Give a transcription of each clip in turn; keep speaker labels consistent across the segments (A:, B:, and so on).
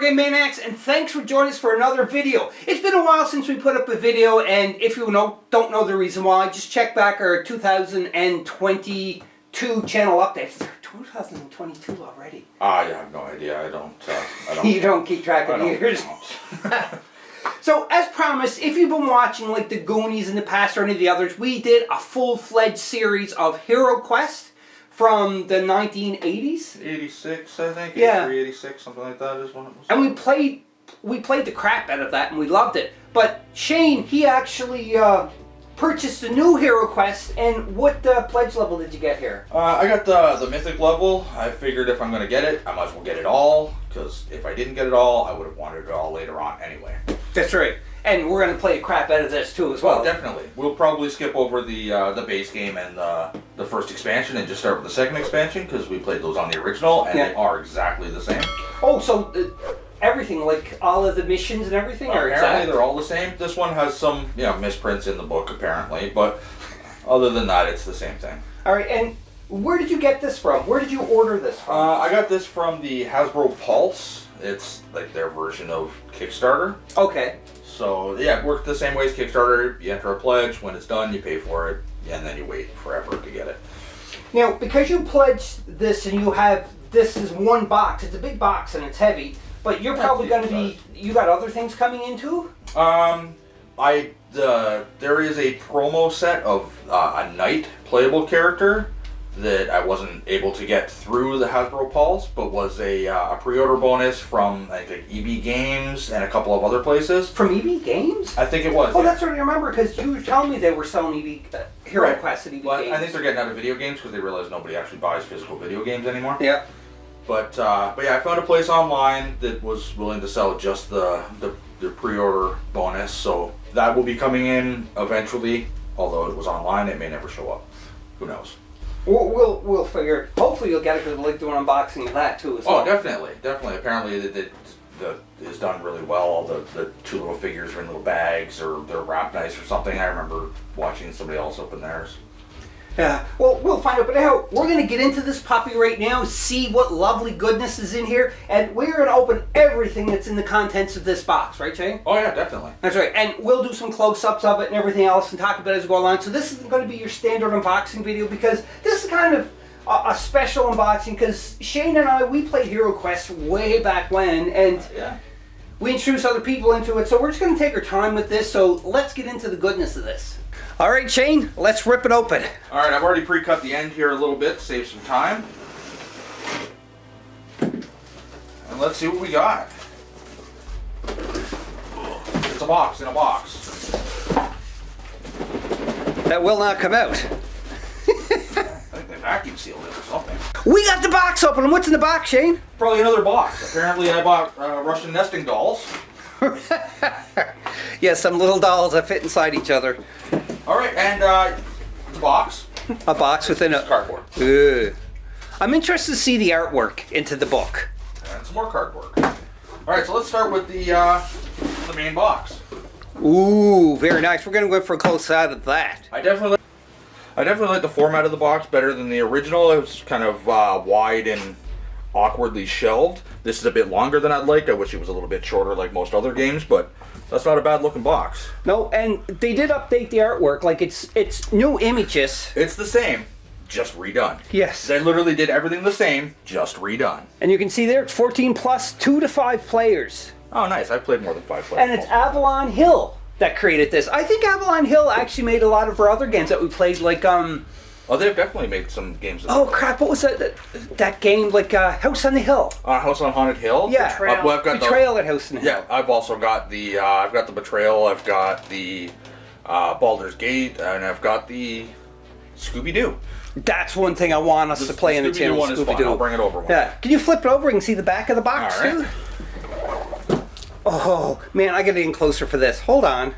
A: Game Maniacs, and thanks for joining us for another video. It's been a while since we put up a video, and if you don't know the reason why, just check back our 2022 channel updates. 2022 already.
B: I have no idea. I don't.
A: You don't keep track of years. So, as promised, if you've been watching like the Goonies in the past or any of the others, we did a full-fledged series of Hero Quest from the 1980s.
B: 86, I think.
A: Yeah.
B: 83, 86, something like that is when it was.
A: And we played the crap out of that, and we loved it. But Shane, he actually purchased a new Hero Quest. And what pledge level did you get here?
B: I got the Mythic level. I figured if I'm going to get it, I might as well get it all. Because if I didn't get it all, I would have wanted it all later on anyway.
A: That's right. And we're going to play the crap out of this too as well.
B: Oh, definitely. We'll probably skip over the base game and the first expansion and just start with the second expansion because we played those on the original and they are exactly the same.
A: Oh, so everything, like all of the missions and everything are
B: apparently they're all the same. This one has some misprints in the book apparently, but other than that, it's the same thing.
A: All right, and where did you get this from? Where did you order this from?
B: I got this from the Hasbro Pulse. It's like their version of Kickstarter.
A: Okay.
B: So yeah, it worked the same way as Kickstarter. You enter a pledge, when it's done you pay for it, and then you wait forever to get it.
A: Now, because you pledged this and you have this is one box, it's a big box and it's heavy, but you're probably going to be, you got other things coming in too?
B: There is a promo set of a knight playable character that I wasn't able to get through the Hasbro Pulse, but was a pre-order bonus from like EB Games and a couple of other places.
A: From EB Games?
B: I think it was.
A: Oh,
B: yeah.
A: that's what I remember, because you were telling me they were selling EB Hero Quest at EB Games.
B: I think they're getting out of video games because they realize nobody actually buys physical video games anymore.
A: Yeah.
B: But yeah, I found a place online that was willing to sell just the pre-order bonus, so that will be coming in eventually. Although it was online, it may never show up. Who knows?
A: We'll figure. Hopefully you'll get it because I'd like to do an unboxing of that too as well.
B: Oh, definitely. Apparently it is done really well. All the two little figures are in little bags or they're wrapped nice or something. I remember watching somebody else open theirs.
A: Yeah, well, we'll find out. But now, we're going to get into this puppy right now, see what lovely goodness is in here, and we're going to open everything that's in the contents of this box, right, Shane?
B: Oh, yeah, definitely.
A: That's right, and we'll do some close-ups of it and everything else and talk about it as we go along. So this isn't going to be your standard unboxing video because this is kind of a special unboxing because Shane and I, we played Hero Quest way back when, and we introduced other people into it, so we're just going to take our time with this, so let's get into the goodness of this. All right, Shane, let's rip it open.
B: All right, I've already pre-cut the end here a little bit, save some time. And let's see what we got. It's a box in a box.
A: That will not come out.
B: I think they vacuum sealed it or something.
A: We got the box open, and what's in the box, Shane?
B: Probably another box. Apparently I bought Russian nesting dolls.
A: Yes, some little dolls that fit inside each other.
B: All right, and the box.
A: A box within a
B: cardboard.
A: I'm interested to see the artwork into the book.
B: And some more cardboard. All right, so let's start with the main box.
A: Ooh, very nice. We're gonna go for a close side of that.
B: I definitely like the format of the box better than the original. It was kind of wide and awkwardly shelved. This is a bit longer than I'd like. I wish it was a little bit shorter like most other games, but that's not a bad looking box.
A: No, and they did update the artwork. Like it's new images.
B: It's the same, just redone.
A: Yes.
B: They literally did everything the same, just redone.
A: And you can see there it's 14 plus, 2 to 5 players.
B: Oh, nice. I've played more than 5 players.
A: And it's Avalon Hill that created this. I think Avalon Hill actually made a lot of our other games that we played, like
B: Oh, they've definitely made some games.
A: Oh crap! What was that game? Like House on the Hill.
B: House on Haunted Hill.
A: Yeah.
B: Betrayal. Well, I've got
A: Betrayal at House on the Hill.
B: Yeah, I've also got the I've got the Betrayal. I've got the Baldur's Gate, and I've got the Scooby Doo.
A: That's one thing I want us to play in the channel.
B: One is fun. I'll bring it over.
A: Yeah. Can you flip it over and see the back of the box too? Oh man, I gotta get in closer for this. Hold on.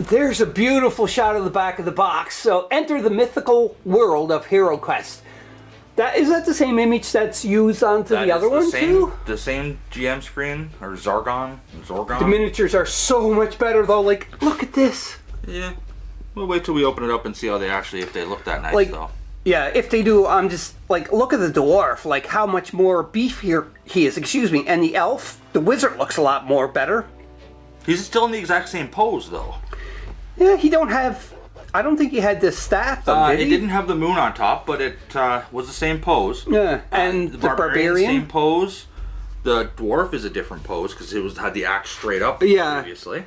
A: There's a beautiful shot of the back of the box. So enter the mythical world of Hero Quest. Is that the same image that's used onto the other one too?
B: The same GM screen or Zorgon.
A: The miniatures are so much better though. Like, look at this.
B: Yeah. We'll wait till we open it up and see how they actually, if they look that nice
A: like,
B: though.
A: Yeah, if they do, I'm just like, look at the dwarf, like how much more beefier he is, excuse me, and the elf, the wizard looks a lot more better.
B: He's still in the exact same pose, though.
A: Yeah, he don't have, I don't think he had this staff, though, did he?
B: It didn't have the moon on top, but it was the same pose.
A: Yeah, and the barbarian?
B: Same pose. The dwarf is a different pose, because it had the axe straight up previously.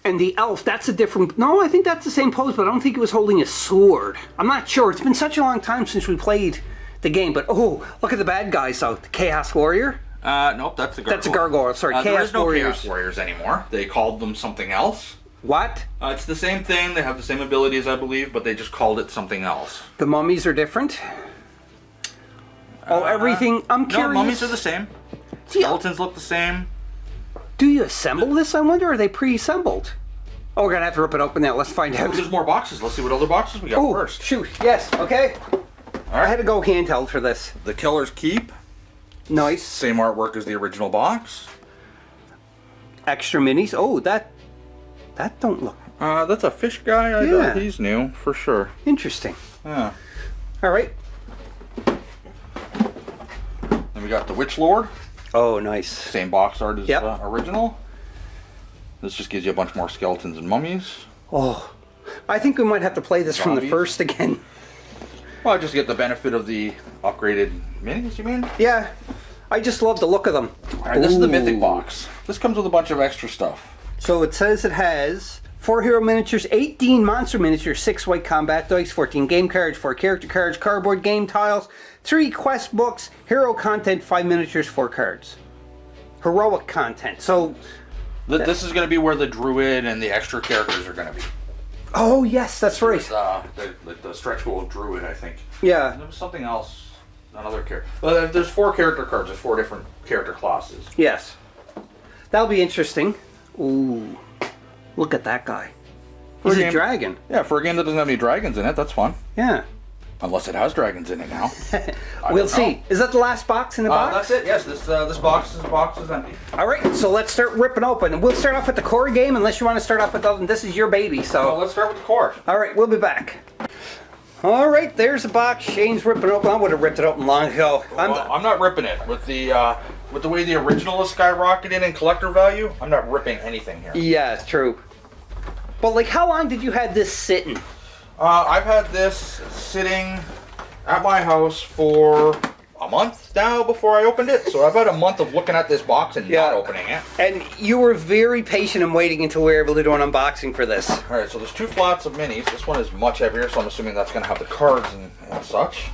A: And the elf, that's a different... No, I think that's the same pose, but I don't think he was holding a sword. I'm not sure. It's been such a long time since we played the game, but oh, look at the bad guys, though. The Chaos Warrior?
B: Nope, that's the gargoyle.
A: That's a gargoyle, sorry.
B: There
A: Chaos
B: is no
A: Warriors.
B: Chaos Warriors anymore. They called them something else.
A: What?
B: It's the same thing. They have the same abilities, I believe, but they just called it something else.
A: The mummies are different? Oh, everything... I'm curious...
B: No, mummies are the same. Skeletons look the same.
A: Do you assemble this, I wonder, or are they pre-assembled? Oh, we're gonna have to rip it open now. Let's find out.
B: There's more boxes. Let's see what other boxes we got first.
A: Shoot. Yes. Okay.
B: All right.
A: I had to go handheld for this.
B: The Killer's Keep.
A: Nice.
B: Same artwork as the original box.
A: Extra minis. Oh, that don't look...
B: That's a fish guy.
A: Yeah.
B: He's new, for sure.
A: Interesting.
B: Yeah.
A: All right.
B: Then we got the Witch Lord.
A: Oh, nice.
B: Same box art as original. This just gives you a bunch more skeletons and mummies.
A: Oh, I think we might have to play this from the first again.
B: Well, just get the benefit of the upgraded minis, you mean?
A: Yeah. I just love the look of them.
B: All right, this is the Mythic box. This comes with a bunch of extra stuff.
A: So it says it has 4 hero miniatures, 18 monster miniatures, 6 white combat dice, 14 game cards, 4 character cards, cardboard game tiles, 3 quest books, hero content, 5 miniatures, 4 cards. Heroic content. So...
B: This is going to be where the druid and the extra characters are going to be.
A: Oh, yes, that's right.
B: The stretch goal druid, I think.
A: Yeah.
B: And there was something else. Another character. Well, there's 4 character cards. There's 4 different character classes.
A: Yes. That'll be interesting. Ooh. Look at that guy. He's a dragon.
B: Yeah, for a game that doesn't have any dragons in it, that's fun.
A: Yeah.
B: Unless it has dragons in it now.
A: We'll see. Is that the last box in the box?
B: That's it. Yes, this box is empty.
A: All right, so let's start ripping open. We'll start off with the core game, unless you want to start off with the... This is your baby, so...
B: Well, let's start with the core.
A: All right, we'll be back. All right, there's the box. Shane's ripping it open. I would have ripped it open long ago.
B: I'm not ripping it. With the way the original is skyrocketed in collector value, I'm not ripping anything here.
A: Yeah, it's true. But, like, how long did you have this sitting?
B: I've had this sitting at my house for a month now before I opened it. So I've had a month of looking at this box and not opening it.
A: And you were very patient in waiting until we were able to do an unboxing for this.
B: All right, so there's 2 flats of minis. This one is much heavier, so I'm assuming that's going to have the cards and such.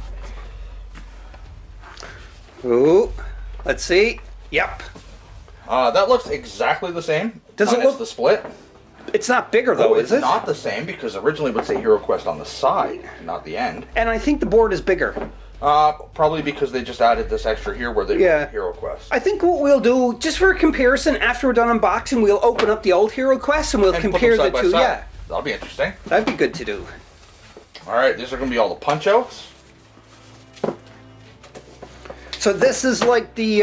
A: Ooh, let's see. Yep.
B: That looks exactly the same.
A: Does it look
B: the split?
A: It's not bigger though, is it?
B: It's not the same because originally it would say Hero Quest on the side, not the end.
A: And I think the board is bigger.
B: Probably because they just added this extra here where they put Hero Quest.
A: I think what we'll do, just for a comparison, after we're done unboxing, we'll open up the old Hero Quest and we'll compare the two. Yeah,
B: that'll be interesting.
A: That'd be good to do.
B: All right, these are going to be all the punch outs.
A: So this is like the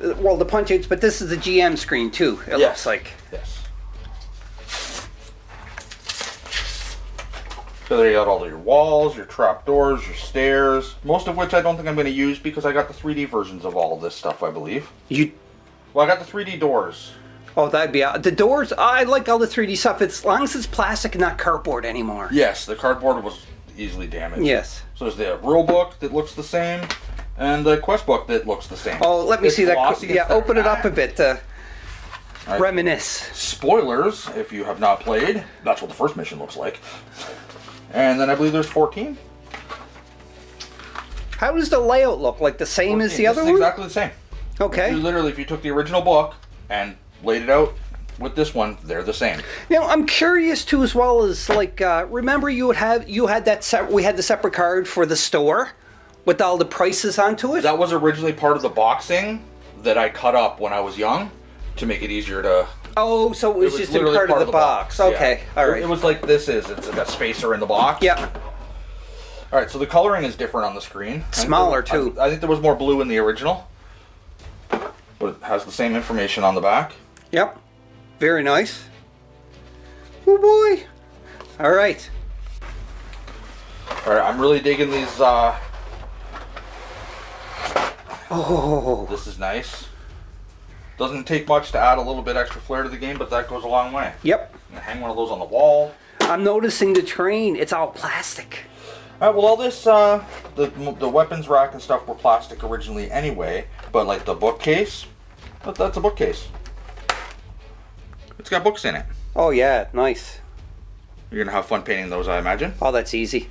A: the punch outs, but this is the GM screen too. It looks like.
B: Yes. So there you got all your walls, your trapdoors, your stairs, most of which I don't think I'm going to use because I got the 3D versions of all of this stuff, I believe. Well, I got the 3D doors.
A: Oh, that'd be the doors. I like all the 3D stuff. As long as it's plastic and not cardboard anymore.
B: Yes, the cardboard was easily damaged.
A: Yes.
B: So there's the rule book that looks the same, and the quest book that looks the same.
A: Oh, let me see that. Yeah, open it up a bit.
B: Right.
A: Reminisce.
B: Spoilers, if you have not played, that's what the first mission looks like. And then I believe there's 14.
A: How does the layout look? Like the same
B: 14.
A: as the other one?
B: Exactly the same.
A: Okay.
B: Literally, if you took the original book and laid it out with this one, they're the same.
A: Now, I'm curious too, as well as like, remember we had the separate card for the store with all the prices onto it?
B: That was originally part of the boxing that I cut up when I was young to make it easier to...
A: Oh, so it was just in part of the box. Okay,
B: yeah.
A: All right.
B: It was like this is. It's like a spacer in the box.
A: Yeah.
B: All right, so the coloring is different on the screen.
A: Smaller, too.
B: I think there was more blue in the original. But it has the same information on the back.
A: Yep. Very nice. Oh, boy. All right.
B: All right, I'm really digging these.
A: Oh,
B: This is nice. Doesn't take much to add a little bit extra flair to the game, but that goes a long way.
A: yep.
B: I'm gonna hang one of those on the wall.
A: I'm noticing the train. It's all plastic.
B: All right, well, all this, the weapons rack and stuff were plastic originally anyway, but like the bookcase, that's a bookcase. It's got books in it.
A: Oh yeah, nice.
B: You're gonna have fun painting those, I imagine.
A: Oh, that's easy.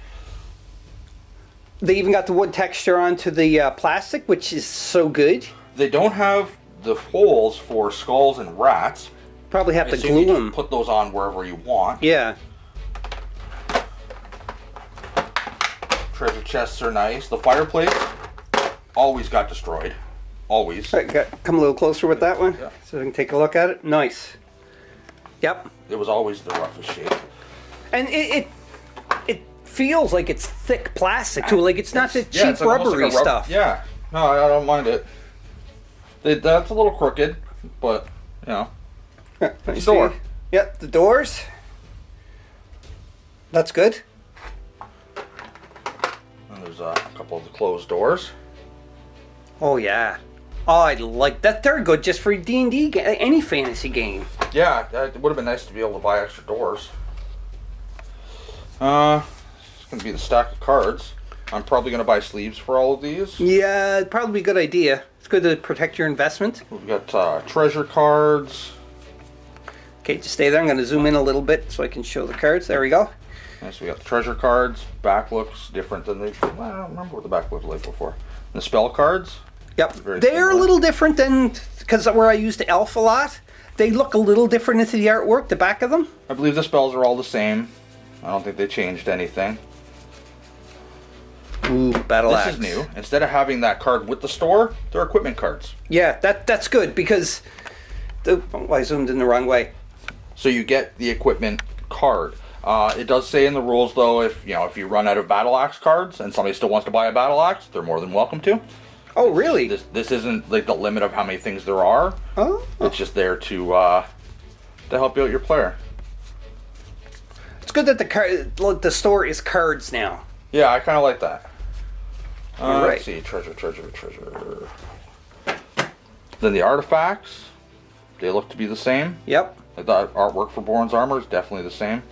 A: They even got the wood texture onto the plastic, which is so good.
B: They don't have the holes for skulls and rats.
A: Probably have to
B: So
A: glue
B: you just
A: them.
B: put those on wherever you want.
A: Yeah.
B: Treasure chests are nice. The fireplace always got destroyed. Always.
A: All right, come a little closer with that one,
B: Yeah.
A: so we can take a look at it. Nice. Yep.
B: It was always the roughest shape.
A: And it feels like it's thick plastic too. Like it's not the cheap
B: it's like almost
A: rubbery
B: like a
A: stuff.
B: Yeah. No, I don't mind it. That's a little crooked, but you know.
A: Yeah, let me
B: The door.
A: see. Yep, the doors. That's good.
B: And there's a couple of the closed doors.
A: Oh yeah. Oh, I like that. They're good just for D&D, any fantasy game.
B: Yeah, it would have been nice to be able to buy extra doors. It's gonna be the stack of cards. I'm probably gonna buy sleeves for all of these.
A: Yeah, it'd probably be a good idea. It's good to protect your investment.
B: We've got treasure cards.
A: Okay, just stay there. I'm going to zoom in a little bit so I can show the cards. There we go.
B: Nice. We got the treasure cards. Back looks different than they. Well, I don't remember what the back looked like before. The spell cards.
A: Yep.
B: Very
A: They're
B: similar.
A: a little different than, because where I used elf a lot, they look a little different into the artwork, the back of them.
B: I believe the spells are all the same. I don't think they changed anything.
A: Ooh, battle axe.
B: This is new. Instead of having that card with the store, they're equipment cards.
A: Yeah, that's good because I zoomed in the wrong way.
B: So you get the equipment card. It does say in the rules, though, if you run out of battle axe cards and somebody still wants to buy a battle axe, they're more than welcome to.
A: Oh, really?
B: This isn't like the limit of how many things there are.
A: Oh.
B: It's just there to help you out your player.
A: It's good that the store is cards now.
B: Yeah, I kind of like that.
A: All right.
B: Let's see, treasure. Then the artifacts, they look to be the same.
A: Yep.
B: Like the artwork for Bourne's armor is definitely the same.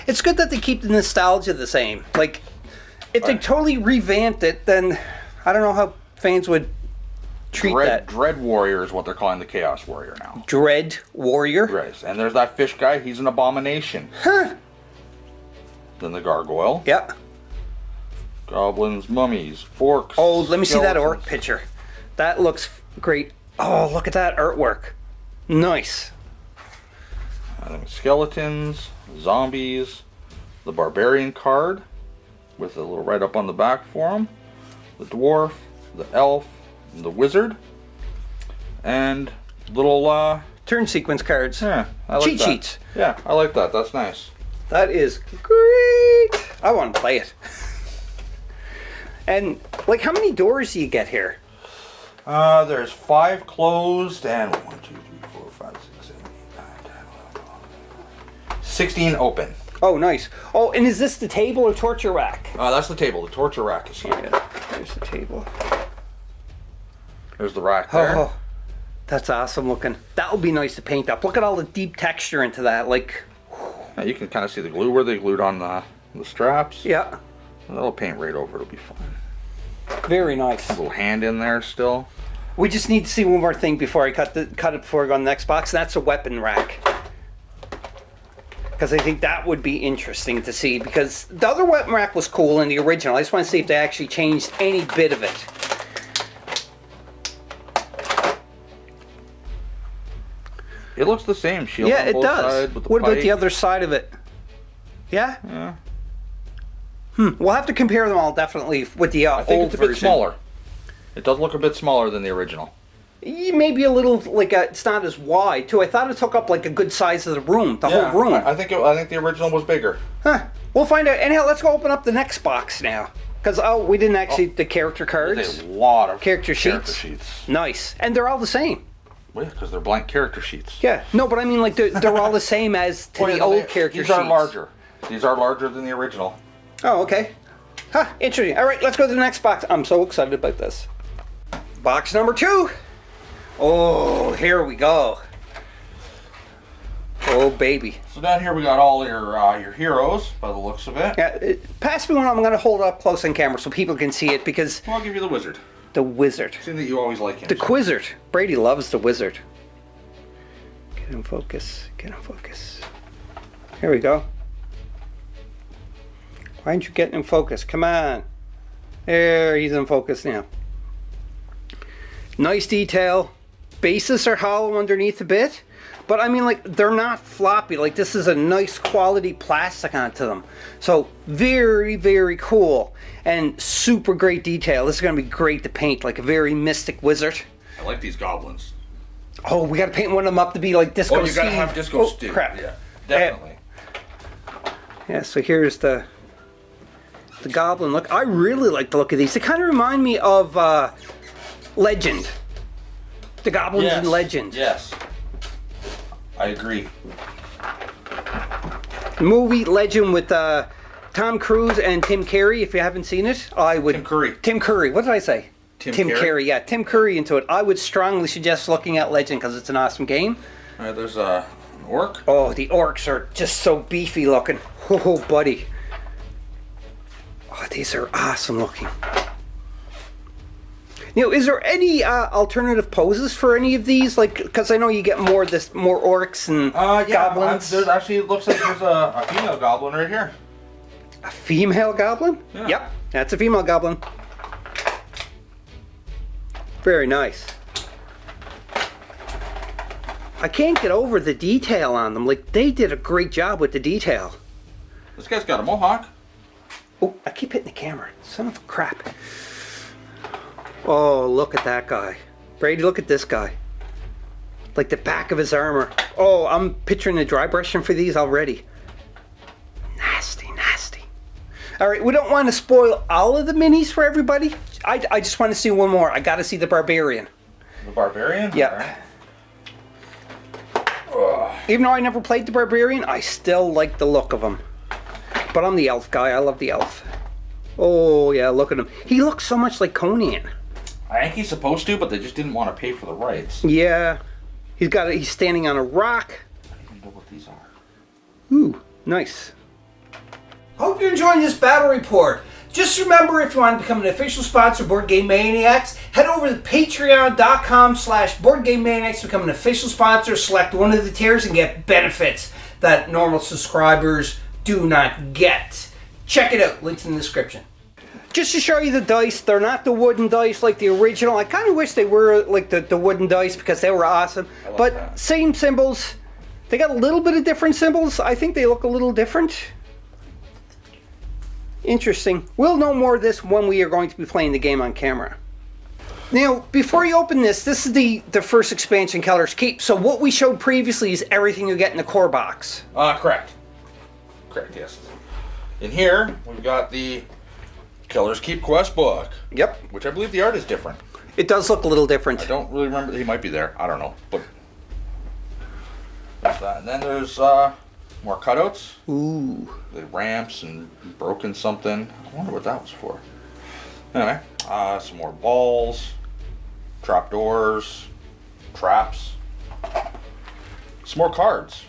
A: It's good that they keep the nostalgia the same. Like, if they totally revamped it, then I don't know how fans would treat that.
B: Dread Warrior is what they're calling the Chaos Warrior now.
A: Dread Warrior?
B: Right, and there's that fish guy. He's an abomination.
A: Huh.
B: Then the gargoyle.
A: Yep.
B: Goblins, mummies, orcs.
A: Oh, let me see that orc
B: skeletons.
A: picture. That looks great. Oh, look at that artwork. Nice.
B: And then skeletons, zombies, the barbarian card with a little write up on the back for him, the dwarf, the elf, the wizard, and little
A: Turn sequence cards.
B: yeah, I like
A: Cheat
B: that.
A: sheets.
B: Yeah, I like that. That's nice.
A: That is great. I want to play it. And, like, how many doors do you get here?
B: There's 5 closed and 1, 2, 3, 4, 5, 6, 7, 8, 9, 10, 11, 12, 16 open.
A: Oh, nice. Oh, and is this the table or torture rack?
B: That's the table. The torture rack is here.
A: Yeah, there's the table.
B: There's the rack there.
A: Oh, that's awesome looking. That would be nice to paint up. Look at all the deep texture into that. Like,
B: Yeah, you can kind of see the glue where they glued on the straps.
A: yeah,
B: And that'll paint right over. It'll be fun.
A: very nice.
B: A little hand in there still.
A: We just need to see one more thing before I cut it before I go on the next box. And that's a weapon rack. Because I think that would be interesting to see. Because the other weapon rack was cool in the original. I just want to see if they actually changed any bit of it.
B: It looks the same. Shield
A: Yeah,
B: on
A: it
B: both
A: does.
B: sides with the
A: What about
B: pike.
A: the other side of it? Yeah?
B: Yeah.
A: We'll have to compare them all definitely with the
B: I think
A: old
B: it's a bit
A: version.
B: smaller. It does look a bit smaller than the original.
A: Maybe a little, like, it's not as wide, too. I thought it took up, like, a good size of the room, the whole room.
B: I think the original was bigger.
A: Huh. We'll find out. Anyhow, let's go open up the next box now. Because, we didn't actually, the character cards.
B: There's a lot of
A: Character sheets. Nice. And they're all the same.
B: Well, yeah, because they're blank character sheets.
A: Yeah. No, but I mean, like, they're all the same as to the old character sheets.
B: These are larger. These are larger than the original.
A: Oh, okay. Huh, interesting. All right, let's go to the next box. I'm so excited about this. Box number 2. Oh, here we go. Oh, baby.
B: So down here we got all your heroes, by the looks of it.
A: Yeah, pass me one. I'm going to hold it up close on camera so people can see it because...
B: Well, I'll give you the wizard.
A: The wizard.
B: Seeing that you always like him.
A: The Quizzard. Brady loves the wizard. Get in focus. Get in focus. Here we go. Why aren't you getting in focus? Come on. There, he's in focus now. Nice detail. Bases are hollow underneath a bit. But I mean, like, they're not floppy. Like, this is a nice quality plastic onto them. So, very, very cool. And super great detail. This is going to be great to paint. Like a very mystic wizard.
B: I like these goblins.
A: Oh, we got to paint one of them up to be like Disco Steve.
B: Oh, you got to have Disco Steve.
A: Crap.
B: Yeah, definitely.
A: Yeah, so here's the goblin look. I really like the look of these. They kind of remind me of Legend. The goblins in Legend.
B: Yes. I agree.
A: Movie Legend with Tom Cruise and Tim Curry. If you haven't seen it, I would.
B: Tim Curry.
A: Tim Curry. What did I say?
B: Tim
A: Curry. Yeah, Tim Curry into it. I would strongly suggest looking at Legend because it's an awesome game.
B: All right, there's an orc.
A: Oh, the orcs are just so beefy looking. Oh, buddy. Oh, these are awesome looking. You know, is there any alternative poses for any of these? Like, because I know you get more orcs and goblins.
B: There's actually, it looks like there's a female goblin right here.
A: A female goblin?
B: Yeah.
A: Yep, that's a female goblin. Very nice. I can't get over the detail on them. Like, they did a great job with the detail.
B: This guy's got a mohawk.
A: Oh, I keep hitting the camera. Son of a crap. Oh, look at that guy. Brady, look at this guy. Like the back of his armor. Oh, I'm picturing the dry brushing for these already. Nasty, nasty. All right, we don't want to spoil all of the minis for everybody. I just want to see one more. I got to see the barbarian.
B: The barbarian?
A: Yeah. Even though I never played the barbarian, I still like the look of him. But I'm the elf guy. I love the elf. Oh, yeah, look at him. He looks so much like Conan.
B: I think he's supposed to, but they just didn't want to pay for the rights.
A: Yeah. He's standing on a rock.
B: I don't even know what these are.
A: Ooh, nice. Hope you're enjoying this battle report. Just remember, if you want to become an official sponsor of Board Game Maniacs, head over to patreon.com/BoardGameManiacs to become an official sponsor, select one of the tiers, and get benefits that normal subscribers do not get. Check it out. Links in the description. Just to show you the dice, they're not the wooden dice like the original. I kind of wish they were like the wooden dice because they were awesome. But that. Same symbols. They got a little bit of different symbols. I think they look a little different. Interesting. We'll know more of this when we are going to be playing the game on camera. Now, before you open this is the first expansion, Keller's Keep. So what we showed previously is everything you get in the core box.
B: Correct. Correct, yes. In here, we've got the Keller's Keep quest book.
A: Yep.
B: Which I believe the art is different.
A: It does look a little different.
B: I don't really remember. He might be there. I don't know. But there's that. And then there's more cutouts.
A: Ooh.
B: The ramps and broken something. I wonder what that was for. Anyway, some more balls, trapdoors, traps, some more cards.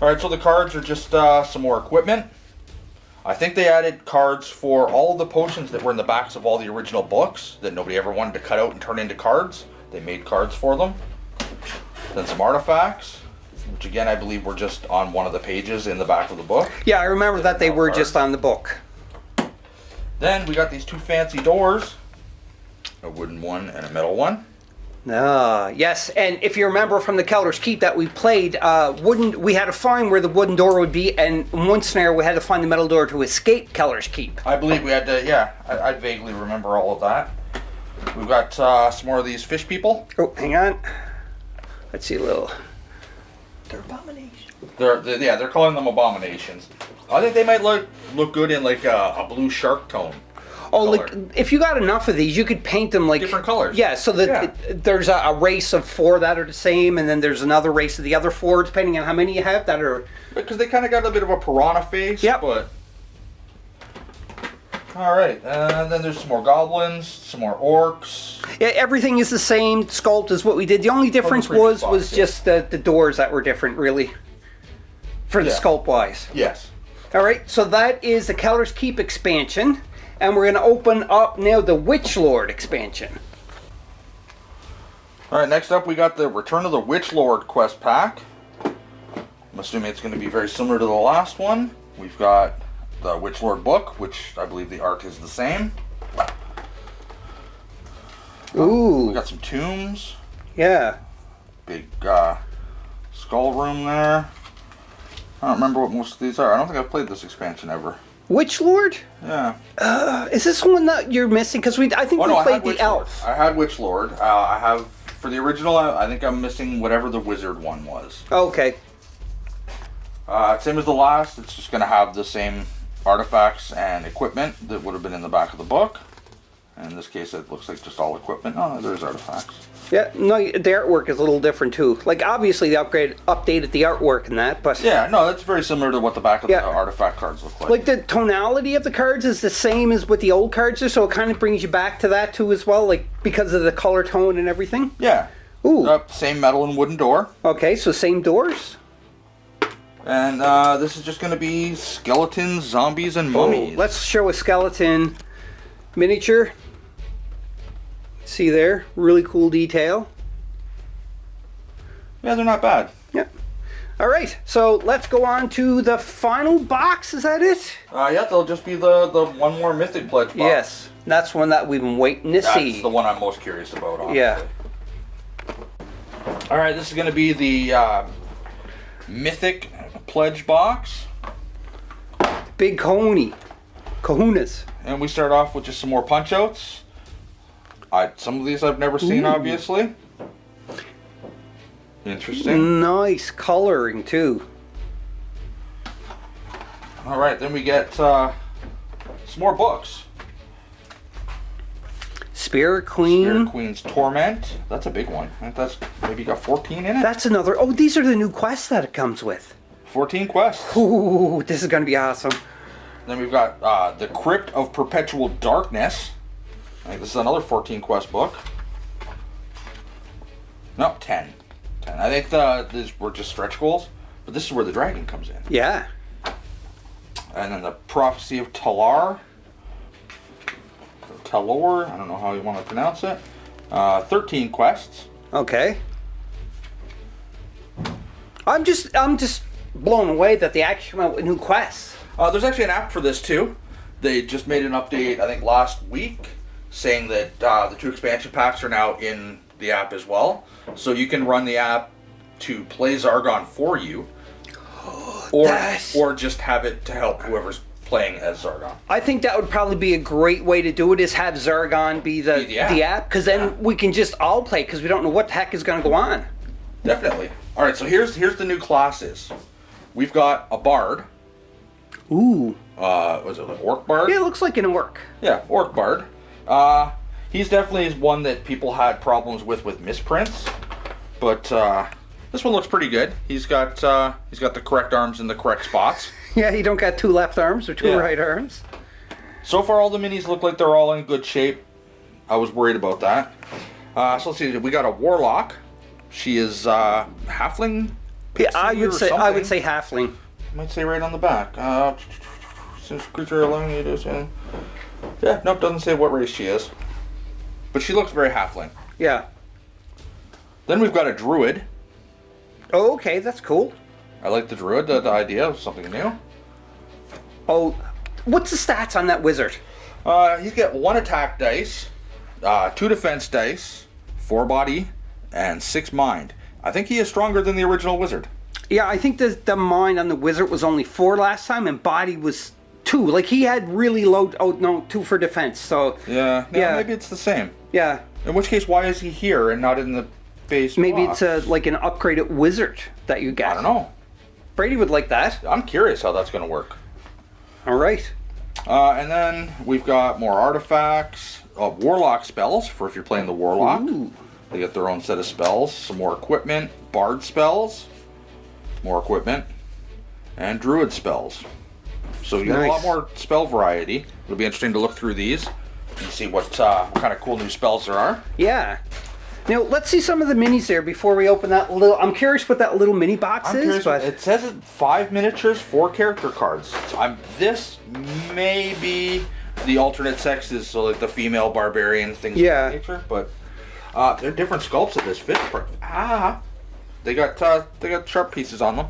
B: Alright, so the cards are just some more equipment. I think they added cards for all of the potions that were in the backs of all the original books that nobody ever wanted to cut out and turn into cards. They made cards for them. Then some artifacts, which again I believe were just on one of the pages in the back of the book.
A: Yeah, I remember that they were just on the book.
B: Then we got these two fancy doors. A wooden one and a metal one.
A: Yes, and if you remember from the Keller's Keep that we played, we had to find where the wooden door would be, and in one scenario we had to find the metal door to escape Keller's Keep.
B: I believe we had to, yeah, I vaguely remember all of that. We've got some more of these fish people.
A: Oh, hang on. Let's see a little. They're abominations.
B: They're calling them abominations. I think they might look good in like a blue shark tone.
A: Oh,
B: color.
A: like if you got enough of these, you could paint them like
B: Different colors.
A: Yeah, so that there's a race of 4 that are the same, and then there's another race of the other 4, depending on how many you have that are.
B: Because they kind of got a bit of a piranha face.
A: Yep.
B: But all right, and then there's some more goblins, some more orcs.
A: Yeah, everything is the same sculpt as what we did. The only difference
B: previous box,
A: was
B: yeah.
A: just the doors that were different, really, for the
B: Yeah.
A: sculpt wise.
B: Yes.
A: All right, so that is the Keller's Keep expansion, and we're going to open up now the Witch Lord expansion.
B: All right, next up we got the Return of the Witch Lord quest pack. I'm assuming it's going to be very similar to the last one. We've got the Witch Lord book, which I believe the art is the same.
A: Ooh.
B: We got some tombs.
A: Yeah.
B: Big skull room there. I don't remember what most of these are. I don't think I've played this expansion ever.
A: Witch Lord?
B: Yeah.
A: Is this one that you're missing? Because I think we
B: I
A: played
B: had
A: the
B: Witch
A: elf.
B: Lord. I had Witch Lord. I have, for the original, I think I'm missing whatever the wizard one was.
A: Okay.
B: Same as the last, it's just going to have the same artifacts and equipment that would have been in the back of the book. And in this case, it looks like just all equipment. Oh, there's artifacts.
A: Yeah, no, the artwork is a little different too. Like, obviously, they updated the artwork and that, but...
B: Yeah, no, that's very similar to what the back of
A: Yeah.
B: the artifact cards look like.
A: Like, the tonality of the cards is the same as with the old cards, so it kind of brings you back to that too as well, like, because of the color tone and everything.
B: Yeah.
A: Ooh.
B: Same metal and wooden door.
A: Okay, so same doors.
B: And this is just going to be skeletons, zombies, and mummies.
A: Let's show a skeleton miniature. See there? Really cool detail.
B: Yeah, they're not bad.
A: Yeah. All right, so let's go on to the final box. Is that it?
B: Yeah, they'll just be the one more Mythic Pledge box.
A: Yes, that's one that we've been waiting to see.
B: That's the one I'm most curious about, honestly.
A: Yeah.
B: All right, this is going to be the Mythic Pledge box.
A: Big kahunas.
B: And we start off with just some more punch-outs. Some of these I've never seen, obviously. Interesting.
A: Nice coloring too.
B: All right, then we get some more books.
A: Spirit Queen.
B: Spirit Queen's Torment. That's a big one. I think that's maybe got 14 in it.
A: That's another. Oh, these are the new quests that it comes with.
B: 14 quests.
A: Ooh, this is gonna be awesome.
B: Then we've got the Crypt of Perpetual Darkness. I think this is another 14 quest book. No, 10. 10. I think these were just stretch goals, but this is where the dragon comes in.
A: Yeah.
B: And then the Prophecy of Talar. Talor, I don't know how you want to pronounce it. 13 quests.
A: Okay. I'm just blown away that they actually come out with new quests.
B: There's actually an app for this too. They just made an update, I think, last week, saying that the 2 expansion packs are now in the app as well. So you can run the app to play Zargon for you, or just have it to help whoever's playing as Zargon.
A: I think that would probably be a great way to do it, is have Zargon be the app, because then we can just all play, because we don't know what the heck is going to go on.
B: Definitely. All right, so here's the new classes. We've got a bard.
A: Ooh.
B: Was it an orc bard?
A: Yeah, it looks like an orc.
B: Yeah, orc bard. He's definitely one that people had problems with misprints, but this one looks pretty good. He's got the correct arms in the correct spots.
A: Yeah, you don't got 2 left arms or 2 right arms.
B: So far, all the minis look like they're all in good shape. I was worried about that. So let's see. We got a warlock. She is halfling.
A: Yeah, I would say halfling.
B: Might say right on the back. Since creature allowing you to say. Yeah, nope, doesn't say what race she is. But she looks very halfling.
A: Yeah.
B: Then we've got a druid.
A: Oh, okay, that's cool.
B: I like the druid, the idea of something new.
A: Oh, what's the stats on that wizard?
B: He's got 1 attack dice, 2 defense dice, 4 body, and 6 mind. I think he is stronger than the original wizard.
A: Yeah, I think the mind on the wizard was only 4 last time, and body was 2. Like, he had really low... Oh, no, 2 for defense, so...
B: Yeah, maybe it's the same.
A: Yeah.
B: In which case, why is he here and not in the base
A: Maybe
B: box?
A: it's like an upgraded wizard that you get.
B: I don't know.
A: Brady would like that.
B: I'm curious how that's going to work.
A: All right.
B: And then we've got more artifacts, warlock spells for if you're playing the warlock.
A: Ooh.
B: They get their own set of spells, some more equipment, bard spells, more equipment, and druid spells. So you get a lot more spell variety. It'll be interesting to look through these and see what kind of cool new spells there are.
A: Yeah. Now, let's see some of the minis there before we open that little... I'm curious what that little mini box is, but...
B: It says it 5 miniatures, 4 character cards. This may be the alternate sexes, so like the female barbarian, things of that nature, but they're different sculpts of this fit. They got sharp pieces on them.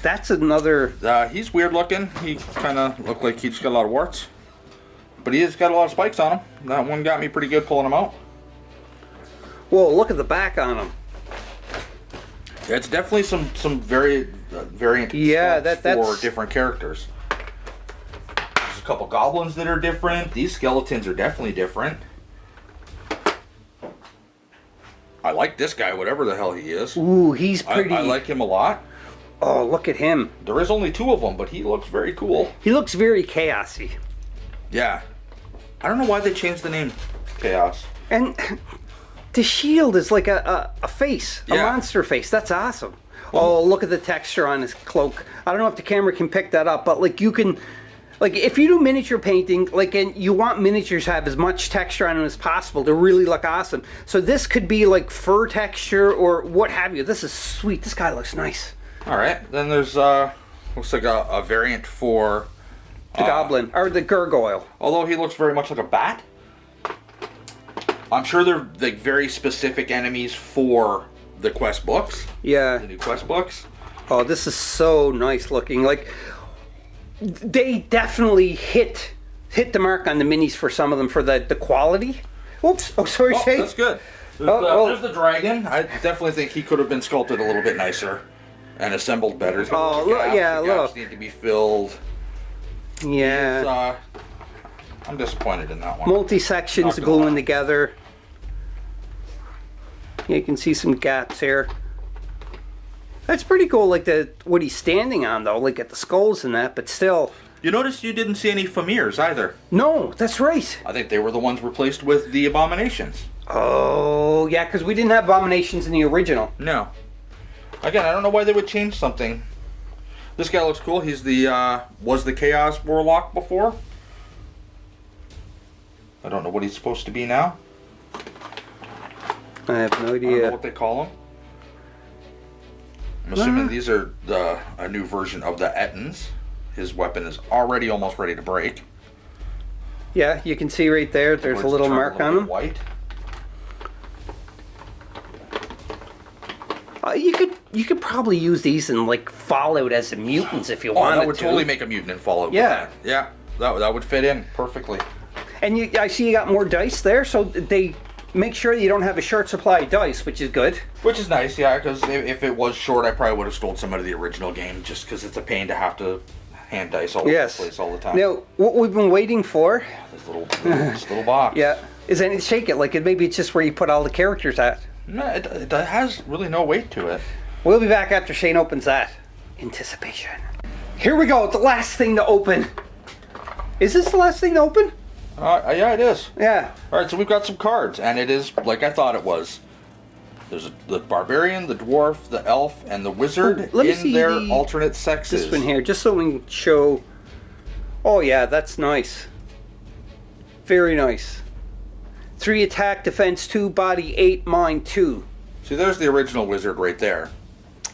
A: That's another...
B: He's weird looking. He kind of looked like he's got a lot of warts. But he has got a lot of spikes on him. That one got me pretty good pulling him out.
A: Whoa, look at the back on him.
B: Yeah, it's definitely some variant for different characters. There's a couple goblins that are different. These skeletons are definitely different. I like this guy, whatever the hell he is.
A: Ooh, he's pretty...
B: I like him a lot.
A: Oh, look at him.
B: There is only 2 of them, but he looks very cool.
A: He looks very chaosy.
B: Yeah. I don't know why they changed the name Chaos.
A: And the shield is like a face, a monster face. That's awesome. Oh, look at the texture on his cloak. I don't know if the camera can pick that up, but like you can... Like, if you do miniature painting, like, and you want miniatures to have as much texture on them as possible to really look awesome. So this could be, like, fur texture or what have you. This is sweet. This guy looks nice.
B: All right. Then there's, looks like a variant for...
A: The goblin, or the gargoyle.
B: Although he looks very much like a bat. I'm sure they're, like, very specific enemies for the quest books.
A: Yeah.
B: The new quest books.
A: Oh, this is so nice looking. Like... They definitely hit the mark on the minis for some of them for the quality. Oops! Oh, sorry, Shay.
B: That's good. There's the dragon. I definitely think he could have been sculpted a little bit nicer and assembled better.
A: Oh, look, yeah,
B: the
A: look.
B: gaps need to be filled.
A: Yeah.
B: I'm disappointed in that one.
A: Multi-sections gluing together. Yeah, you can see some gaps here. That's pretty cool, like what he's standing on, though, like at the skulls and that, but still.
B: You noticed you didn't see any Famirs either.
A: No, that's right.
B: I think they were the ones replaced with the Abominations.
A: Oh, yeah, because we didn't have Abominations in the original.
B: No. Again, I don't know why they would change something. This guy looks cool. He's was the Chaos Warlock before. I don't know what he's supposed to be now.
A: I have no idea.
B: I don't know what they call him. I'm assuming these are a new version of the Ettins. His weapon is already almost ready to break.
A: Yeah, you can see right there. There's a little mark on him.
B: White.
A: You could probably use these in like Fallout as a mutants if you wanted to.
B: That would totally make a mutant in Fallout.
A: Yeah.
B: Yeah, that would fit in perfectly.
A: And I see you got more dice there, so they make sure you don't have a short supply of dice, which is good.
B: Which is nice, yeah, because if it was short, I probably would have stole some out of the original game, just because it's a pain to have to hand dice all over the place all the time.
A: Now, what we've been waiting for...
B: This little box.
A: Yeah. Is any shake it, like maybe it's just where you put all the characters at.
B: No, it has really no weight to it.
A: We'll be back after Shane opens that. Anticipation. Here we go, the last thing to open. Is this the last thing to open?
B: Yeah, it is.
A: Yeah.
B: Alright, so we've got some cards, and it is like I thought it was. There's the barbarian, the dwarf, the elf, and the wizard in their alternate sexes.
A: This one here, just so we can show... Oh yeah, that's nice. Very nice. 3 attack, defense 2, body 8, mind 2.
B: See, there's the original wizard right there.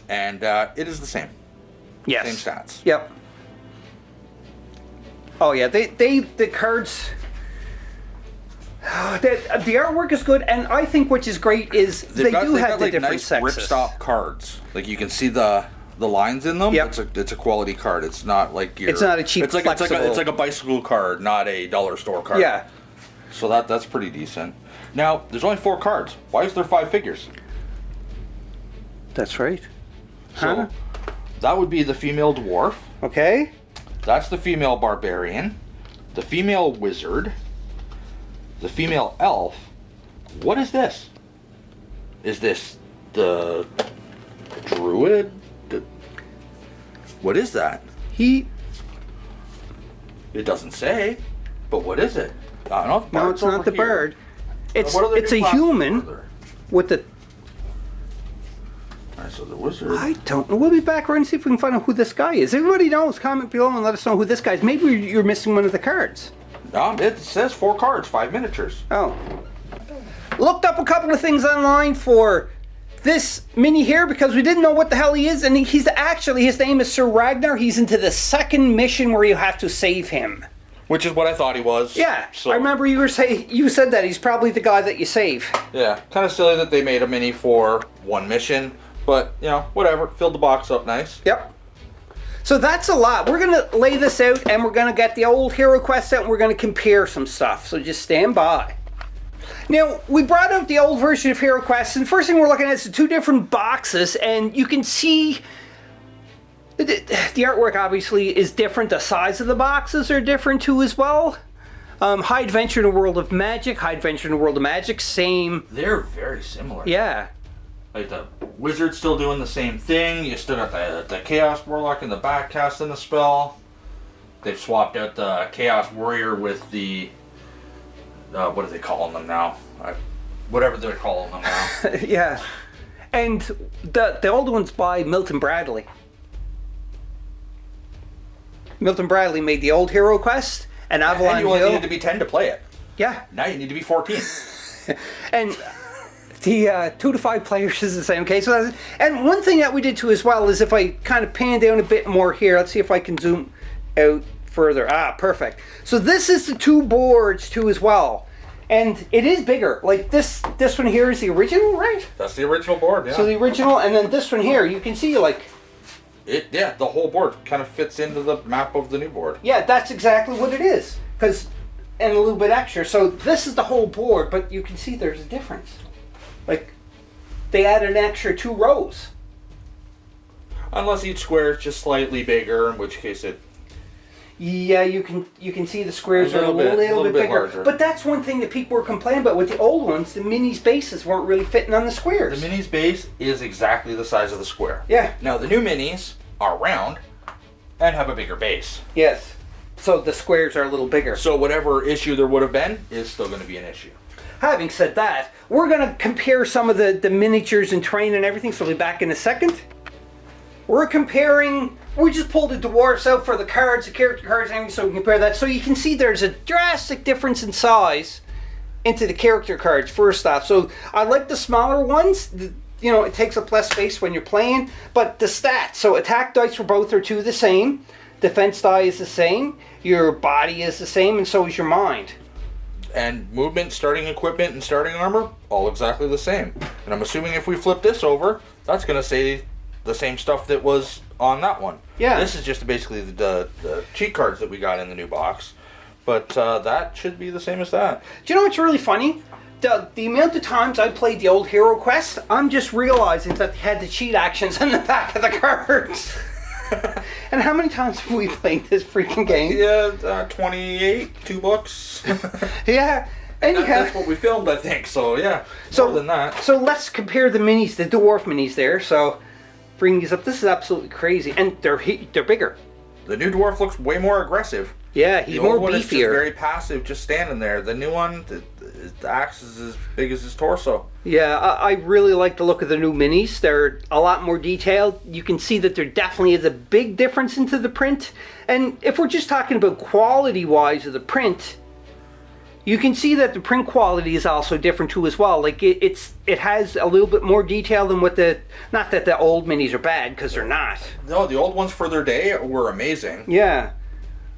B: And it is the same.
A: Yes.
B: Same stats.
A: Yep. Oh yeah, the cards... The artwork is good, and I think which is great is they do have the different
B: nice
A: sexes.
B: ripstop cards. Like you can see the lines in them.
A: Yep.
B: It's a quality card. It's not like
A: it's not a cheap.
B: It's like a bicycle card, not a dollar store card.
A: Yeah.
B: So that's pretty decent. Now there's only 4 cards. Why is there 5 figures?
A: That's right.
B: So that would be the female dwarf.
A: Okay.
B: That's the female barbarian, the female wizard, the female elf. What is this? Is this the druid? What is that? It doesn't say, but what is it? No,
A: it's not the bird. It's
B: What other
A: a
B: new classes
A: human
B: are there?
A: with the...
B: Alright, so the wizard.
A: I don't know. We'll be back around and see if we can find out who this guy is. Everybody knows, comment below and let us know who this guy is. Maybe you're missing one of the cards.
B: No, it says 4 cards, 5 miniatures.
A: Oh. Looked up a couple of things online for this mini here because we didn't know what the hell he is, and he's actually, his name is Sir Ragnar. He's into the second mission where you have to save him.
B: Which is what I thought he was.
A: Yeah,
B: So,
A: I remember you said that he's probably the guy that you save.
B: Yeah, kind of silly that they made a mini for one mission, but you know, whatever. Filled the box up nice.
A: Yep. So that's a lot. We're gonna lay this out, and we're gonna get the old Hero Quest out, and we're gonna compare some stuff. So just stand by. Now, we brought out the old version of Hero Quest, and the first thing we're looking at is the 2 different boxes, and you can see the artwork obviously is different. The size of the boxes are different too as well. High Adventure in a World of Magic, High Adventure in a World of Magic, same.
B: They're very similar.
A: Yeah.
B: Like the wizard's still doing the same thing. You still got the Chaos Warlock in the back casting the spell. They've swapped out the Chaos Warrior with the what are they calling them now? Whatever they're calling them now.
A: Yeah. And the old one's by Milton Bradley. Milton Bradley made the old Hero Quest, and Avalon
B: And you only
A: Hill.
B: needed to be 10 to play it.
A: Yeah.
B: Now you need to be 14.
A: And the 2 to 5 players is the same. Okay, so and one thing that we did too as well is if I kind of pan down a bit more here, let's see if I can zoom out further. Ah, perfect. So this is the 2 boards too as well, and it is bigger. Like this one here is the original, right?
B: That's the original board, yeah.
A: So the original, and then this one here, you can see like.
B: Yeah, the whole board kind of fits into the map of the new board.
A: Yeah, that's exactly what it is. And a little bit extra. So this is the whole board, but you can see there's a difference. Like, they added an extra 2 rows.
B: Unless each square is just slightly bigger, in which case it...
A: Yeah, you can see the squares are a little bit bigger.
B: larger.
A: But that's one thing that people were complaining about with the old ones. The minis' bases weren't really fitting on the squares.
B: The minis base is exactly the size of the square.
A: Yeah.
B: Now the new minis are round and have a bigger base.
A: Yes. So the squares are a little bigger.
B: So whatever issue there would have been is still going to be an issue.
A: Having said that, we're going to compare some of the miniatures and terrain and everything, so we'll be back in a second. We're comparing, we just pulled the dwarfs out for the cards, the character cards and everything, so we can compare that. So you can see there's a drastic difference in size into the character cards first off. So I like the smaller ones. You know, it takes up less space when you're playing, but the stats, so attack dice for both are 2 the same, defense die is the same, your body is the same, and so is your mind.
B: And movement, starting equipment, and starting armor, all exactly the same. And I'm assuming if we flip this over, that's going to say the same stuff that was on that one.
A: Yeah.
B: This is just basically the cheat cards that we got in the new box. But that should be the same as that.
A: Do you know what's really funny? The amount of times I played the old Hero Quest, I'm just realizing that they had the cheat actions on the back of the cards. And how many times have we played this freaking game?
B: Yeah, 28, 2 books.
A: Yeah. And
B: That's what we filmed, I think. So yeah, more than that.
A: So let's compare the minis, the dwarf minis there. So bring these up. This is absolutely crazy, and they're bigger.
B: The new dwarf looks way more aggressive.
A: Yeah, he's
B: the
A: more
B: old one is just
A: beefier.
B: very passive, just standing there. The new one, the axe is as big as his torso.
A: Yeah, I really like the look of the new minis. They're a lot more detailed. You can see that there definitely is a big difference into the print. And if we're just talking about quality-wise of the print, you can see that the print quality is also different too as well. Like it has a little bit more detail than what not that the old minis are bad, because they're not.
B: No, the old ones for their day were amazing.
A: Yeah.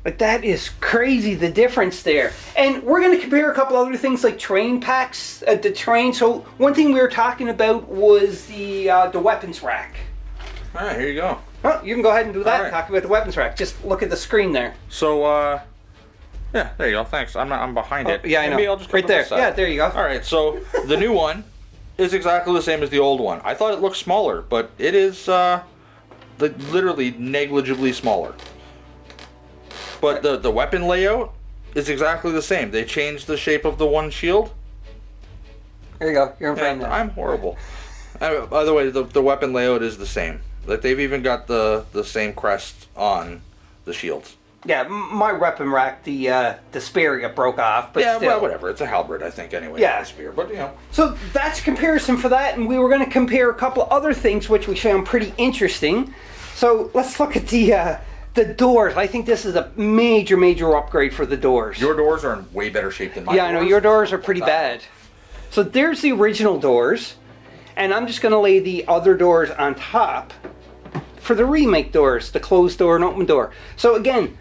A: Like that is crazy, the difference there. And we're going to compare a couple other things like terrain packs, the terrain. So one thing we were talking about was the weapons rack.
B: All right, here you go.
A: Well, you can go ahead and do that.
B: Right.
A: Talk about the weapons rack. Just look at the screen there.
B: So, yeah, there you go. Thanks. I'm behind it.
A: Yeah, I know.
B: Maybe I'll just
A: right there. Yeah, there you go.
B: All right. So the new one is exactly the same as the old one. I thought it looked smaller, but it is literally negligibly smaller. But the weapon layout is exactly the same. They changed the shape of the one shield.
A: There you go. You're in frame
B: And
A: now.
B: I'm horrible. By the way, the weapon layout is the same. Like they've even got the same crest on the shields.
A: Yeah, my weapon rack, the spear got broke off, but
B: yeah,
A: still.
B: well, whatever. It's a halberd, I think, anyway.
A: Yeah.
B: Not a spear, but, you know.
A: So that's a comparison for that, and we were going to compare a couple of other things which we found pretty interesting. So let's look at the doors. I think this is a major upgrade for the doors.
B: Your doors are in way better shape than mine.
A: Yeah, I know, your doors are pretty bad. So there's the original doors, and I'm just going to lay the other doors on top for the remake doors, the closed door and open door. So again,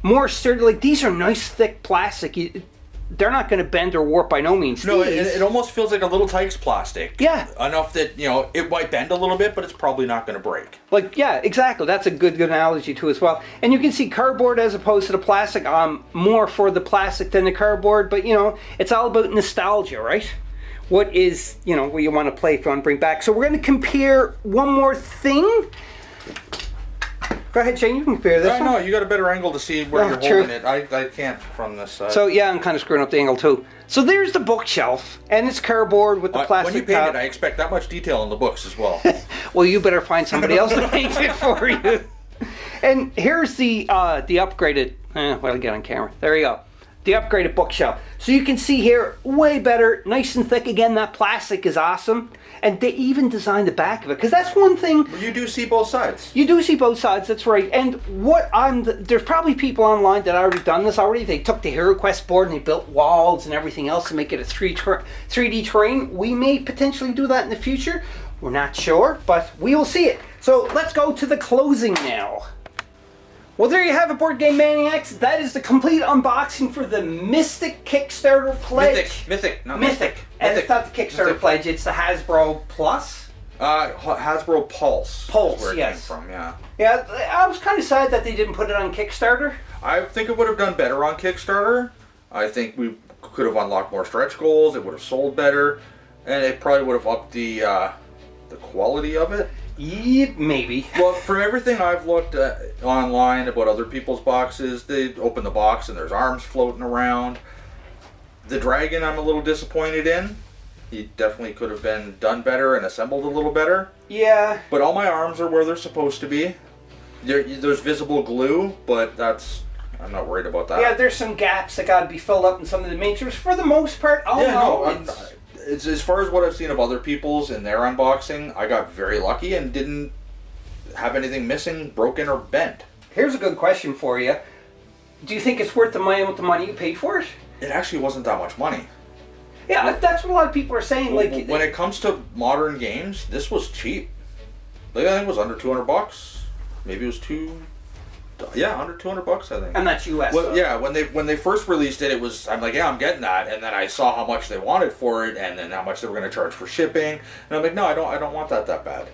A: more sturdy. Like, these are nice thick plastic. They're not going to bend or warp by no means.
B: No, it almost feels like a little Tykes plastic.
A: Yeah.
B: Enough that, you know, it might bend a little bit, but it's probably not going to break.
A: Like, yeah, exactly. That's a good analogy too as well. And you can see cardboard as opposed to the plastic. More for the plastic than the cardboard, but you know, it's all about nostalgia, right? What is, you know, what you want to play if you want to bring back. So we're going to compare one more thing. Go ahead, Shane, you can compare this one.
B: No, you got a better angle to see where you're
A: true.
B: holding it. I can't from this side.
A: So yeah, I'm kind of screwing up the angle too. So there's the bookshelf, and it's cardboard with the plastic
B: when you paint
A: top.
B: it, I expect that much detail in the books as well.
A: Well, you better find somebody else to paint it for you. And here's the upgraded, well, I'll get on camera. There you go. The upgraded bookshelf. So you can see here, way better, nice and thick. Again, that plastic is awesome. And they even designed the back of it, because that's one thing.
B: You do see both sides.
A: You do see both sides, that's right. And there's probably people online that already done this already. They took the HeroQuest board and they built walls and everything else to make it a 3D terrain. We may potentially do that in the future. We're not sure, but we will see it. So let's go to the closing now. Well, there you have it, Board Game Maniacs. That is the complete unboxing for the Mystic Kickstarter pledge.
B: Mythic.
A: And it's not the Kickstarter pledge, it's the Hasbro Plus.
B: Hasbro Pulse.
A: Pulse,
B: is where it
A: yes.
B: came from, yeah.
A: Yeah, I was kind of sad that they didn't put it on Kickstarter.
B: I think it would have done better on Kickstarter. I think we could have unlocked more stretch goals. It would have sold better, and it probably would have upped the quality of it.
A: Yeah, maybe.
B: Well, from everything I've looked at online about other people's boxes, they open the box and there's arms floating around. The dragon I'm a little disappointed in. He definitely could have been done better and assembled a little better.
A: Yeah.
B: But all my arms are where they're supposed to be. There's visible glue, but I'm not worried about that.
A: Yeah, there's some gaps that got to be filled up in some of the miniatures. For the most part,
B: it's as far as what I've seen of other people's in their unboxing, I got very lucky and didn't have anything missing, broken, or bent.
A: Here's a good question for you. Do you think it's worth the money you paid for it?
B: It actually wasn't that much money.
A: Yeah, that's what a lot of people are saying. Like,
B: when it comes to modern games, this was cheap. Like, I think it was under $200. Maybe it was under $200, I think.
A: And that's US.
B: Well, yeah, when they first released it, I'm like, yeah, I'm getting that, and then I saw how much they wanted for it, and then how much they were going to charge for shipping, and I'm like, no, I don't want that bad.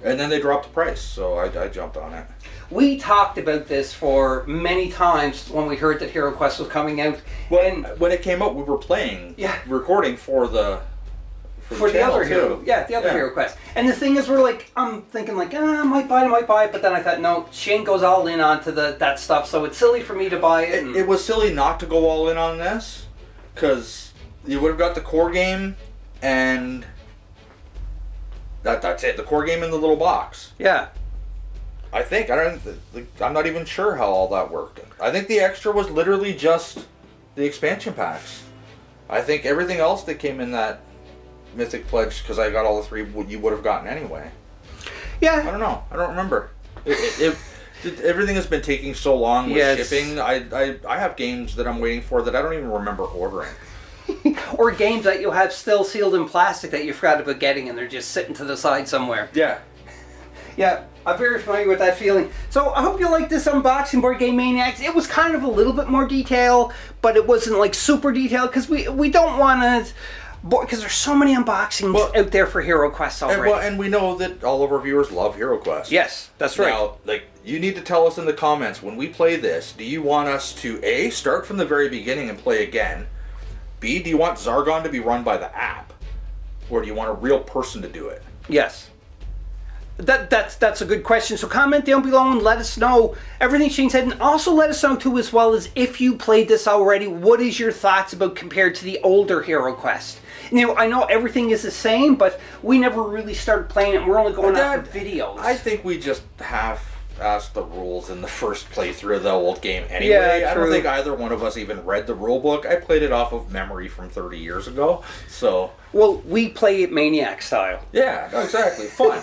B: And then they dropped the price, so I jumped on it.
A: We talked about this for many times when we heard that HeroQuest was coming out.
B: When it came out, we were playing, recording for the
A: other hero, the other HeroQuest. And the thing is, I'm thinking I might buy it, but then I thought, no, Shane goes all in onto that stuff, so it's silly for me to buy it.
B: It was silly not to go all in on this, because you would have got the core game, and that's it. The core game in the little box.
A: Yeah.
B: I think I'm not even sure how all that worked. I think the extra was literally just the expansion packs. I think everything else that came in that Mythic Pledge, because I got all the three, you would have gotten anyway.
A: Yeah.
B: I don't know. I don't remember. Everything has been taking so long with shipping. I have games that I'm waiting for that I don't even remember ordering.
A: Or games that you have still sealed in plastic that you forgot about getting and they're just sitting to the side somewhere.
B: Yeah.
A: Yeah, I'm very familiar with that feeling. So I hope you like this unboxing, Board Game Maniacs. It was kind of a little bit more detail, but it wasn't super detailed because we don't want to... Because there's so many unboxings out there for HeroQuest already.
B: And we know that all of our viewers love HeroQuest.
A: Yes, that's right.
B: Now, you need to tell us in the comments, when we play this, do you want us to, A, start from the very beginning and play again? B, do you want Zargon to be run by the app? Or do you want a real person to do it?
A: Yes. That's a good question. So comment down below and let us know everything Shane said, and also let us know too, as well as if you played this already, what is your thoughts about compared to the older HeroQuest? I know everything is the same, but we never really started playing it. We're only going out for videos.
B: I think we just have asked the rules in the first playthrough of the old game anyway.
A: Yeah,
B: I don't
A: true.
B: think either one of us even read the rule book. I played it off of memory from 30 years ago. So
A: Well, we play it Maniac style.
B: yeah, no, exactly. Fun.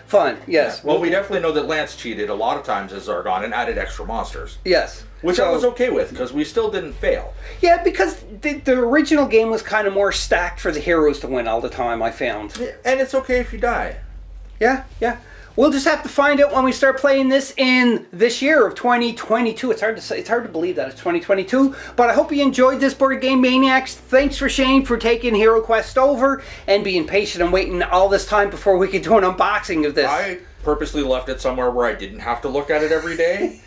A: Fun, yes.
B: Well, we definitely know that Lance cheated a lot of times as Zargon and added extra monsters.
A: Yes.
B: Which
A: So-
B: I was okay with, because we still didn't fail.
A: Yeah, because the original game was kind of more stacked for the heroes to win all the time, I found.
B: And it's okay if you die.
A: Yeah. We'll just have to find out when we start playing this in this year of 2022. It's hard to say. It's hard to believe that it's 2022. But I hope you enjoyed this Board Game Maniacs. Thanks for Shane for taking Hero Quest over and being patient and waiting all this time before we could do an unboxing of this.
B: I purposely left it somewhere where I didn't have to look at it every day.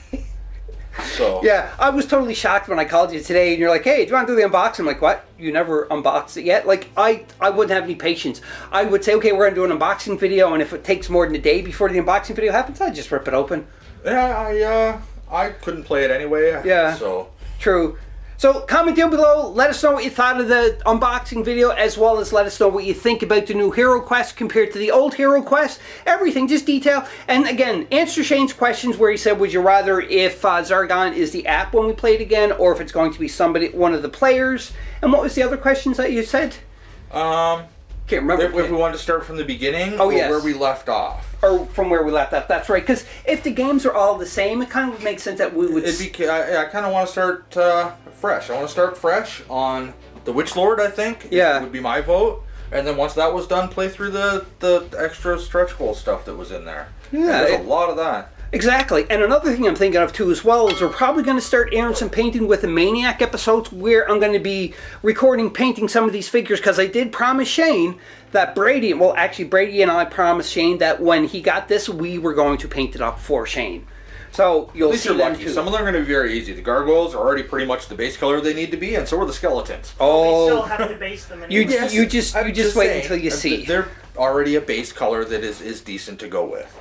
B: So
A: Yeah, I was totally shocked when I called you today and you're like, hey, do you want to do the unboxing? I'm like, what? You never unboxed it yet? Like, I wouldn't have any patience. I would say, okay, we're going to do an unboxing video, and if it takes more than a day before the unboxing video happens, I'd just rip it open.
B: yeah, I couldn't play it anyway.
A: Yeah.
B: So
A: True. So comment down below, let us know what you thought of the unboxing video, as well as let us know what you think about the new Hero Quest compared to the old Hero Quest. Everything, just detail. And again, answer Shane's questions where he said, would you rather if Zargon is the app when we play it again, or if it's going to be one of the players? And what was the other questions that you said? Can't remember.
B: if we wanted to start from the beginning,
A: Oh,
B: or
A: yes.
B: where we left off.
A: Or from where we left off, that's right. Because if the games are all the same, it kind of would make sense that we would...
B: I kind of want to start fresh. I want to start fresh on the Witch Lord, I think.
A: Yeah.
B: Would be my vote. And then once that was done, play through the extra stretch goal stuff that was in there.
A: Yeah,
B: And there's a lot of that.
A: Exactly. And another thing I'm thinking of too as well is we're probably going to start airing some painting with the Maniac episodes where I'm going to be painting some of these figures, because I did promise Shane that Brady and I promised Shane that when he got this, we were going to paint it up for Shane. So you'll
B: At least
A: see
B: you're
A: them
B: lucky.
A: too.
B: Some of them are going to be very easy. The gargoyles are already pretty much the base color they need to be, and so are the skeletons.
C: We
A: Oh,
C: still have to base them
A: you
C: anyway.
A: just
B: I'm
A: wait
B: saying,
A: until you see.
B: They're already a base color that is decent to go with.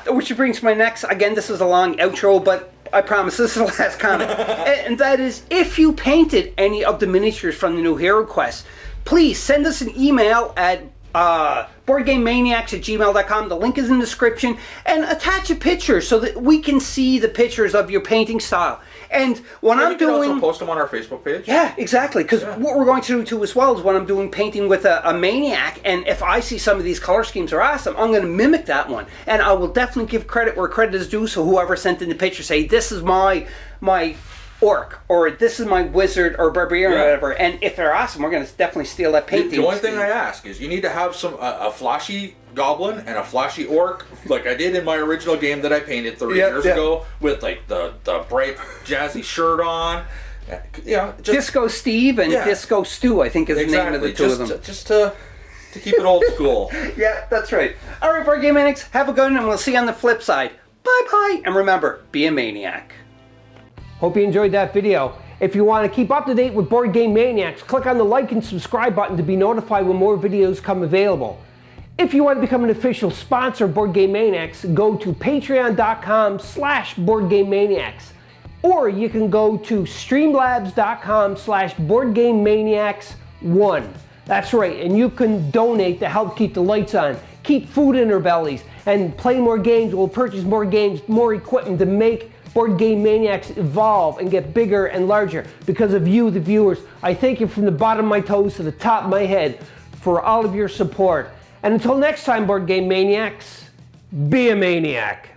A: Which brings my next, again, this is a long outro, but I promise this is the last comment. And that is, if you painted any of the miniatures from the new Hero Quest, please send us an email at BoardGameManiacs@gmail.com. The link is in the description. And attach a picture so that we can see the pictures of your painting style. And when I'm
B: We can
A: doing...
B: also post them on our Facebook page.
A: Yeah, exactly. Because what we're going to do too as well is when I'm doing painting with a Maniac, and if I see some of these color schemes are awesome, I'm going to mimic that one. And I will definitely give credit where credit is due, so whoever sent in the picture say, this is my orc, or this is my wizard or barbarian or whatever. And if they're awesome, we're going to definitely steal that painting.
B: The only thing I ask is you need to have a flashy goblin and a flashy orc, like I did in my original game that I painted 30 years ago, with like the bright jazzy shirt on. You know, just
A: Disco Steve and Disco Stu, I think is the name of the two of them.
B: Just to keep it old school.
A: Yeah, that's right. All right, Board Game Maniacs, have a good one, and we'll see you on the flip side. Bye-bye, and remember, be a maniac.
D: Hope you enjoyed that video. If you want to keep up to date with Board Game Maniacs, click on the like and subscribe button to be notified when more videos come available. If you want to become an official sponsor of Board Game Maniacs, go to patreon.com/BoardGameManiacs. Or you can go to streamlabs.com/BoardGameManiacs1. That's right, and you can donate to help keep the lights on, keep food in our bellies, and play more games. We'll purchase more games, more equipment to make Board Game Maniacs evolve and get bigger and larger because of you, the viewers. I thank you from the bottom of my toes to the top of my head for all of your support. And until next time, Board Game Maniacs, be a maniac.